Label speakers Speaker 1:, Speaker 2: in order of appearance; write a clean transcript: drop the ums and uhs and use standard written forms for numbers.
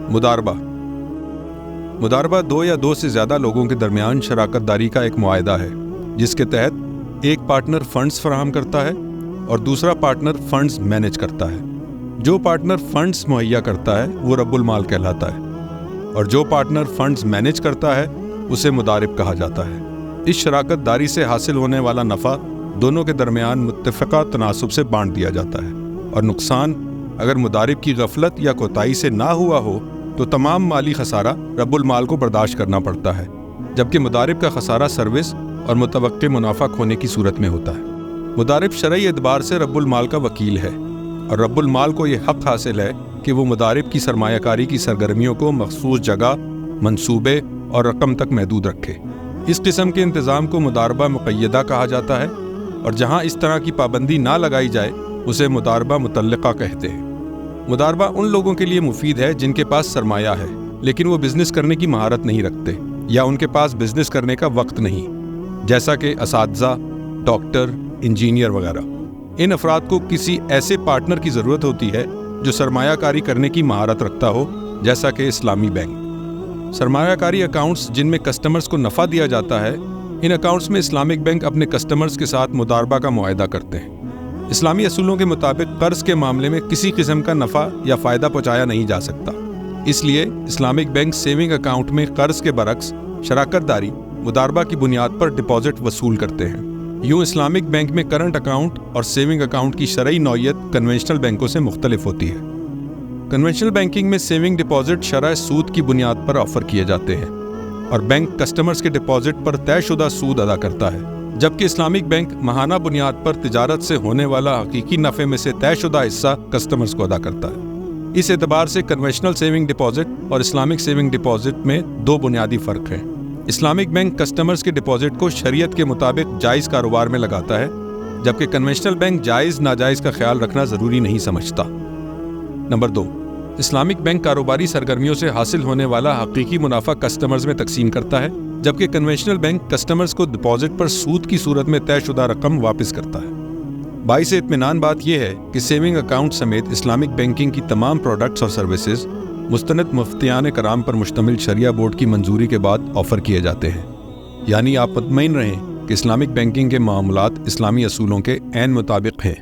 Speaker 1: مداربہ دو یا دو سے زیادہ لوگوں کے درمیان شراکت داری کا ایک معاہدہ ہے جس کے تحت ایک پارٹنر فنڈز فراہم کرتا ہے اور دوسرا پارٹنر فنڈز مینیج کرتا ہے۔ جو پارٹنر فنڈز مہیا کرتا ہے وہ رب المال کہلاتا ہے اور جو پارٹنر فنڈز مینیج کرتا ہے اسے مدارب کہا جاتا ہے۔ اس شراکت داری سے حاصل ہونے والا نفع دونوں کے درمیان متفقہ تناسب سے بانٹ دیا جاتا ہے اور نقصان اگر مدارب کی غفلت یا کوتاہی سے نہ ہوا ہو تو تمام مالی خسارہ رب المال کو برداشت کرنا پڑتا ہے، جبکہ مدارب کا خسارہ سروس اور متوقع منافع کھونے کی صورت میں ہوتا ہے۔ مدارب شرعی اعتبار سے رب المال کا وکیل ہے اور رب المال کو یہ حق حاصل ہے کہ وہ مدارب کی سرمایہ کاری کی سرگرمیوں کو مخصوص جگہ، منصوبے اور رقم تک محدود رکھے۔ اس قسم کے انتظام کو مداربہ مقیدہ کہا جاتا ہے اور جہاں اس طرح کی پابندی نہ لگائی جائے اسے مداربہ مطلقہ کہتے ہیں۔ مداربہ ان لوگوں کے لیے مفید ہے جن کے پاس سرمایہ ہے لیکن وہ بزنس کرنے کی مہارت نہیں رکھتے یا ان کے پاس بزنس کرنے کا وقت نہیں، جیسا کہ اساتذہ، ڈاکٹر، انجینئر وغیرہ۔ ان افراد کو کسی ایسے پارٹنر کی ضرورت ہوتی ہے جو سرمایہ کاری کرنے کی مہارت رکھتا ہو، جیسا کہ اسلامی بینک۔ سرمایہ کاری اکاؤنٹس جن میں کسٹمرز کو نفع دیا جاتا ہے، ان اکاؤنٹس میں اسلامک بینک اپنے کسٹمرز کے ساتھ مداربہ کا معاہدہ کرتے ہیں۔ اسلامی اصولوں کے مطابق قرض کے معاملے میں کسی قسم کا نفع یا فائدہ پہنچایا نہیں جا سکتا، اس لیے اسلامک بینک سیونگ اکاؤنٹ میں قرض کے برعکس شراکت داری مداربہ کی بنیاد پر ڈپازٹ وصول کرتے ہیں۔ یوں اسلامک بینک میں کرنٹ اکاؤنٹ اور سیونگ اکاؤنٹ کی شرعی نوعیت کنونشنل بینکوں سے مختلف ہوتی ہے۔ کنونشنل بینکنگ میں سیونگ ڈپازٹ شرح سود کی بنیاد پر آفر کیے جاتے ہیں اور بینک کسٹمرز کے ڈپازٹ پر طے شدہ سود ادا کرتا ہے، جبکہ اسلامک بینک ماہانہ بنیاد پر تجارت سے ہونے والا حقیقی نفع میں سے طے شدہ حصہ کسٹمرز کو ادا کرتا ہے۔ اس اعتبار سے کنونشنل سیونگ ڈپازٹ اور اسلامک سیونگ ڈپازٹ میں دو بنیادی فرق ہیں۔ اسلامک بینک کسٹمرز کے ڈپازٹ کو شریعت کے مطابق جائز کاروبار میں لگاتا ہے، جبکہ کنونشنل بینک جائز ناجائز کا خیال رکھنا ضروری نہیں سمجھتا۔ نمبر 2، اسلامک بینک کاروباری سرگرمیوں سے حاصل ہونے والا حقیقی منافع کسٹمرز میں تقسیم کرتا ہے، جبکہ کنونشنل بینک کسٹمرز کو ڈپازٹ پر سود کی صورت میں طے شدہ رقم واپس کرتا ہے۔ باعث اطمینان بات یہ ہے کہ سیونگ اکاؤنٹ سمیت اسلامک بینکنگ کی تمام پروڈکٹس اور سروسز مستند مفتیان کرام پر مشتمل شریعہ بورڈ کی منظوری کے بعد آفر کیے جاتے ہیں، یعنی آپ مطمئن رہیں کہ اسلامک بینکنگ کے معاملات اسلامی اصولوں کے عین مطابق ہیں۔